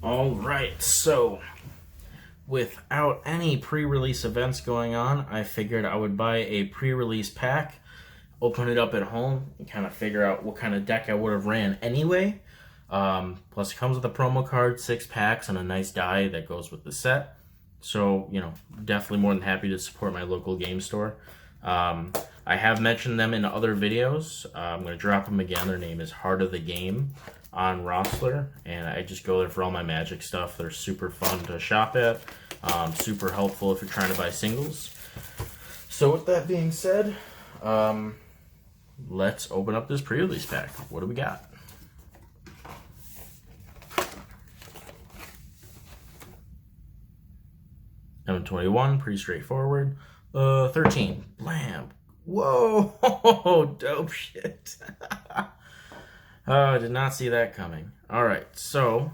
All right, so without any pre-release events going on, I figured I would buy a pre-release pack, open it up at home, and kind of figure out what kind of deck I would have ran anyway. Plus, it comes with a promo card, 6 packs, and a nice die that goes with the set. So, definitely more than happy to support my local game store. I have mentioned them in other videos. I'm going to drop them again. Their name is Heart of the Game on Rossler, and I just go there for all my Magic stuff. They're super fun to shop at, super helpful if you're trying to buy singles. So with that being said, let's open up this pre-release pack. What do we got? M21, pretty straightforward. 13, blam. Whoa, dope shit. I did not see that coming. All right, so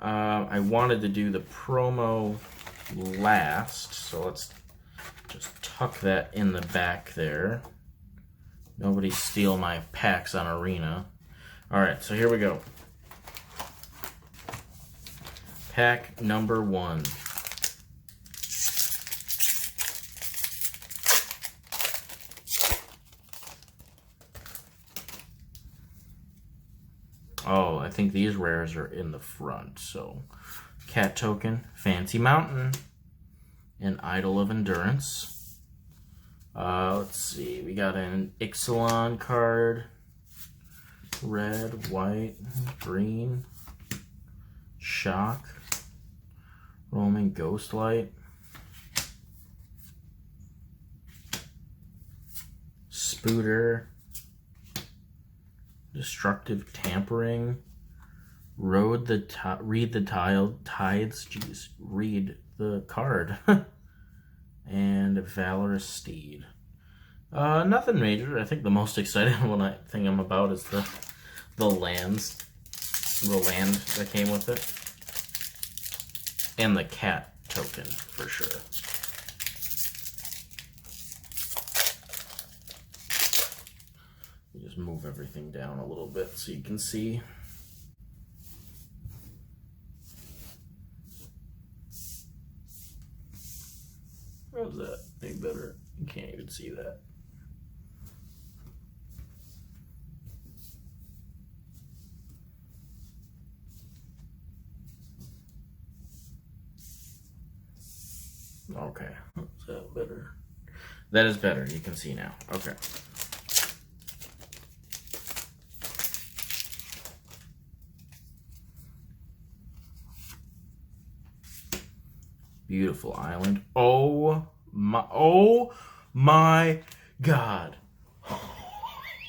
I wanted to do the promo last, so let's just tuck that in the back there. Nobody steal my packs on Arena. All right, so here we go. Pack number 1. Oh, I think these rares are in the front. So, Cat Token, Fancy Mountain, and Idol of Endurance. Let's see, we got an Ixalan card. Red, white, green. Shock. Roaming Ghostlight. Spooter. Destructive Tampering, read the tides, jeez, read the card, and Valorous Steed. Nothing major. I think the most exciting thing I'm about is the land that came with it, and the cat token for sure. Just move everything down a little bit so you can see. How's that? Any better? You can't even see that. Okay. Is that better? That is better. You can see now. Okay. Beautiful island. Oh my God.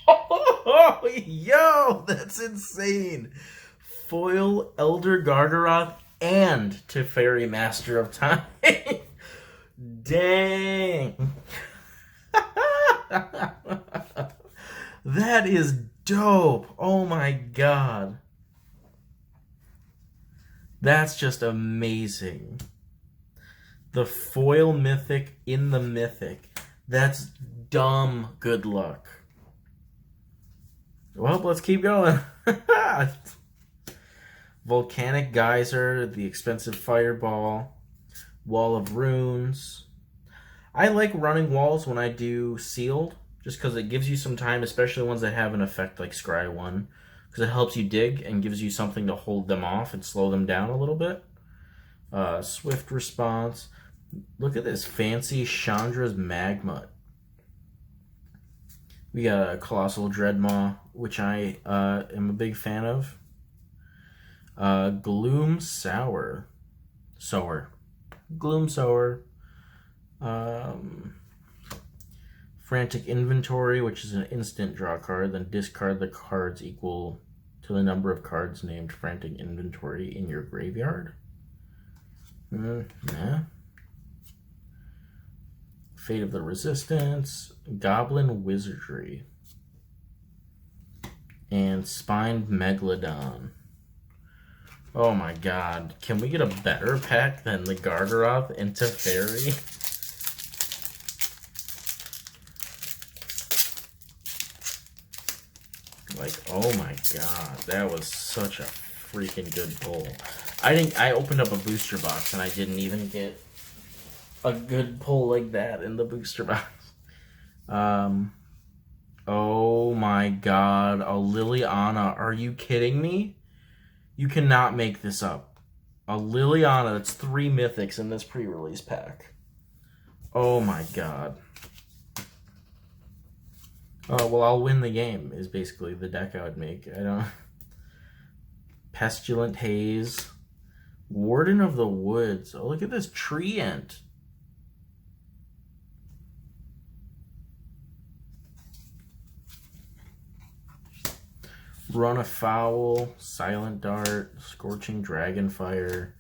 Oh, yo, that's insane. Foil Elder Gargaroth and Teferi Master of Time. Dang. That is dope. Oh my God. That's just amazing. The foil mythic in the mythic. That's dumb good luck. Well, let's keep going. Volcanic Geyser, the expensive Fireball, Wall of Runes. I like running walls when I do sealed, just because it gives you some time, especially ones that have an effect like Scry 1, because it helps you dig and gives you something to hold them off and slow them down a little bit. Swift Response. Look at this fancy Chandra's Magma. We got a Colossal Dreadmaw, which I am a big fan of. Gloom Sower. Gloom Sower. Frantic Inventory, which is an instant draw card. Then discard the cards equal to the number of cards named Frantic Inventory in your graveyard. Nah. Fate of the Resistance, Goblin Wizardry, and Spined Megalodon. Oh my God. Can we get a better pack than the Gargaroth and Teferi? Like, oh my God. That was such a freaking good pull. I opened up a booster box and I didn't even get a good pull like that in the booster box. Oh my god, a Liliana. Are you kidding me? You cannot make this up. A Liliana, that's 3 mythics in this pre-release pack. Oh my god. Oh, well, I'll win the game, is basically the deck I would make. I don't... Pestilent Haze. Warden of the Woods. Oh, look at this Treant. Run Afoul, Silent Dart, Scorching Dragonfire,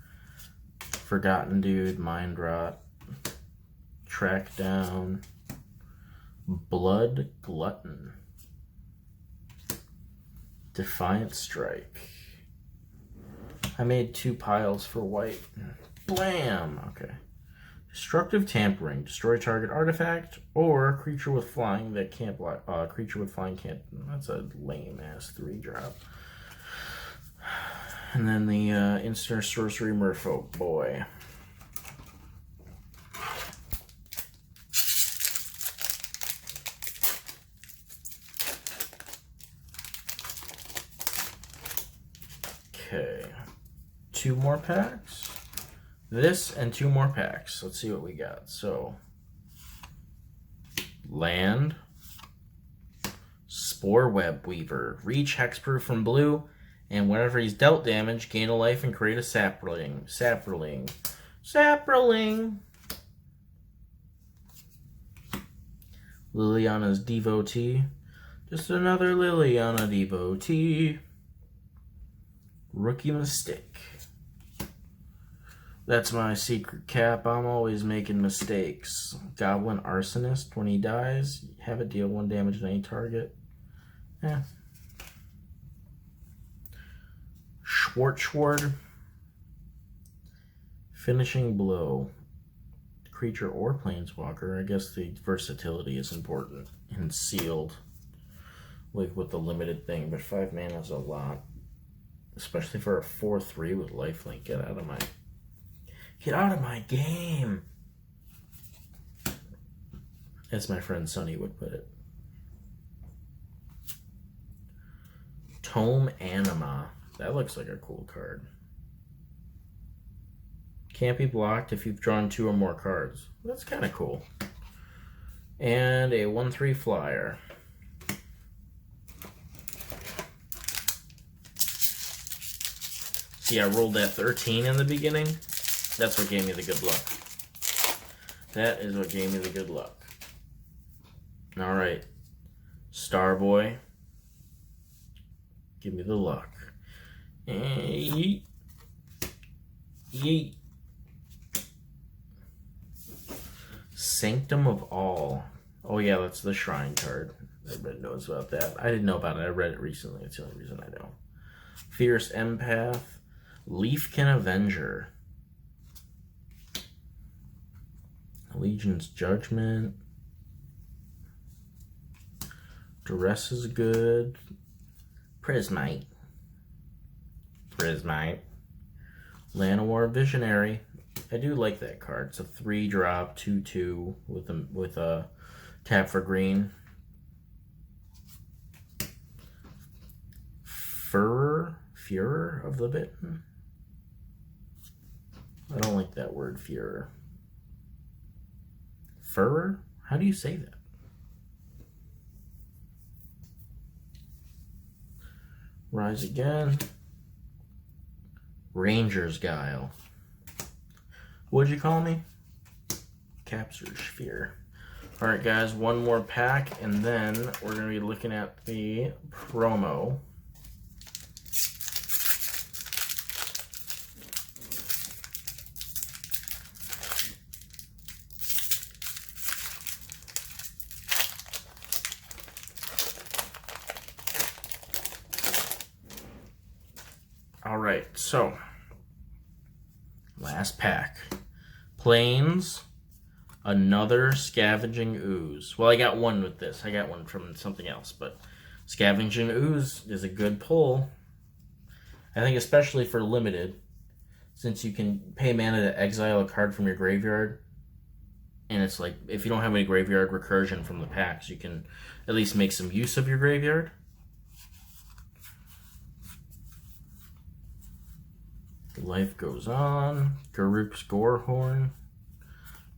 Forgotten Dude, Mind Rot, Track Down, Blood Glutton, Defiant Strike. I made 2 piles for white. Blam! Okay. Destructive Tampering. Destroy target artifact or creature with flying that can't block. Creature with flying can't. That's a lame ass 3-drop. And then the instant sorcery merfolk boy. Okay. 2 more packs. This and 2 more packs. Let's see what we got. So, land, Spore Web Weaver, reach hexproof from blue, and whenever he's dealt damage, gain a life and create a sapling. Sapling. Liliana's Devotee. Just another Liliana Devotee. Rookie Mistake. That's my secret cap. I'm always making mistakes. Goblin Arsonist. When he dies, have it deal 1 damage to any target. Yeah. Schwartzward. Finishing Blow. Creature or planeswalker. I guess the versatility is important. And sealed. Like with the limited thing. But 5 mana is a lot. Especially for a 4/3 with lifelink. Get out of my... Get out of my game! As my friend Sonny would put it. Tome Anima. That looks like a cool card. Can't be blocked if you've drawn 2 or more cards. That's kind of cool. And a 1/3 flyer. See, I rolled that 13 in the beginning. That's what gave me the good luck. That is what gave me the good luck. Alright. Starboy. Give me the luck. Yeet. Yeet. Sanctum of All. Oh yeah, that's the shrine card. Everybody knows about that. I didn't know about it. I read it recently. That's the only reason I know. Fierce Empath. Leafkin Avenger. Legion's Judgment. Duress is good. Prismite. Llanowar Visionary. I do like that card. It's a 3-drop, 2/2 with a tap for green. Furor of the Bitten. I don't like that word, Furor. Furor? How do you say that? Rise Again. Ranger's Guile. What'd you call me? Capture Sphere. Alright guys, 1 more pack and then we're going to be looking at the promo. Alright, so last pack. Plains, another Scavenging Ooze. Well, I got one with this. I got one from something else, but Scavenging Ooze is a good pull. I think especially for limited, since you can pay mana to exile a card from your graveyard, and it's like, if you don't have any graveyard recursion from the packs, you can at least make some use of your graveyard. Life Goes On, Garruk's Gorehorn.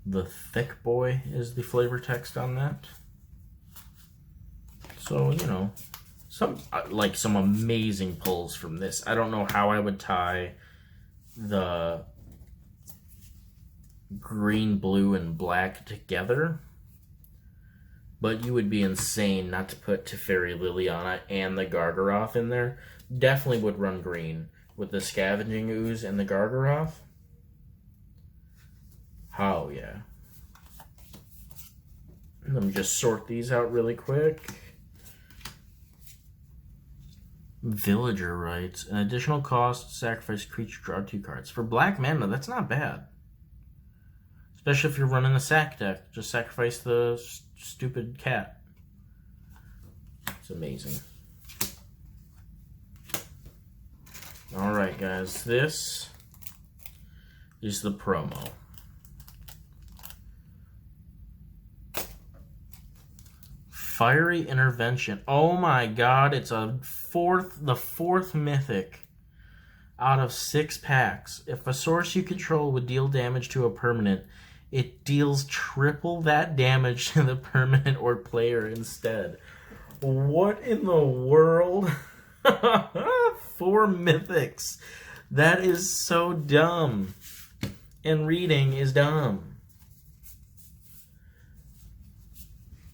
The Thick Boy is the flavor text on that. So, you know, some amazing pulls from this. I don't know how I would tie the green, blue, and black together, but you would be insane not to put Teferi Liliana and the Gargaroth in there. Definitely would run green with the Scavenging Ooze and the Gargaroth. Oh, yeah. Let me just sort these out really quick. Villager Rites. An additional cost, sacrifice creature, draw 2 cards. For black mana, that's not bad. Especially if you're running a sack deck. Just sacrifice the stupid cat. It's amazing. Alright, guys. This is the promo. Fiery Intervention. Oh my god, it's the fourth mythic out of 6 packs. If a source you control would deal damage to a permanent, it deals triple that damage to the permanent or player instead. What in the world? 4 mythics. That is so dumb. And reading is dumb.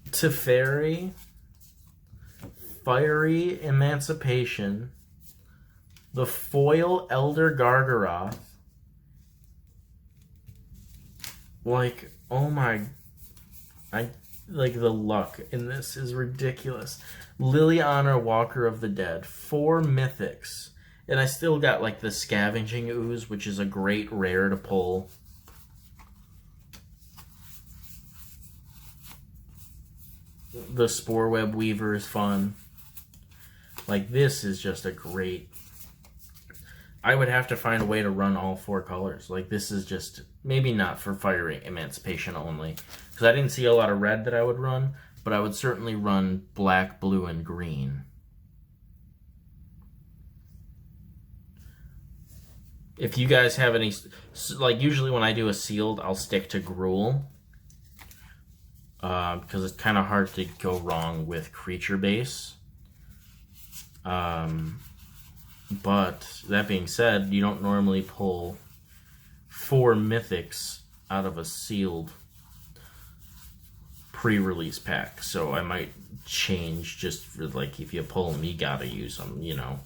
Teferi, Fiery Emancipation, the foil Elder Gargaroth. Like, oh my, like the luck in this is ridiculous. Liliana, Walker of the Dead, 4 mythics. And I still got like the Scavenging Ooze, which is a great rare to pull. The Sporeweb Weaver is fun. Like, this is just a great... I would have to find a way to run all 4 colors. Like, this is just... Maybe not for Fiery Emancipation only. Because I didn't see a lot of red that I would run. But I would certainly run black, blue, and green. If you guys have any... Like, usually when I do a sealed, I'll stick to Gruul. Because it's kind of hard to go wrong with creature base. But that being said, you don't normally pull 4 mythics out of a sealed pre-release pack. So I might change just for, like, if you pull them, you gotta use them, you know.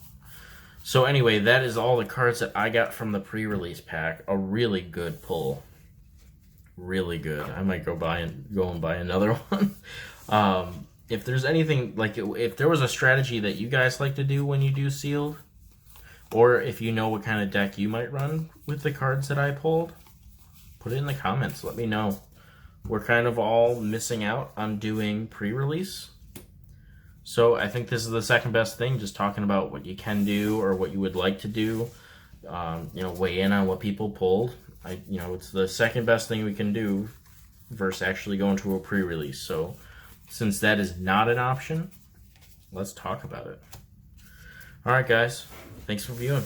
So anyway, that is all the cards that I got from the pre-release pack. A really good pull. Really good. I might go and buy another one. If there's anything, like, if there was a strategy that you guys like to do when you do sealed, or if you know what kind of deck you might run with the cards that I pulled, put it in the comments. Let me know. We're kind of all missing out on doing pre-release. So I think this is the second best thing, just talking about what you can do or what you would like to do. You know, weigh in on what people pulled. You know, it's the second best thing we can do versus actually going to a pre-release. So, since that is not an option, let's talk about it. Alright guys, thanks for viewing.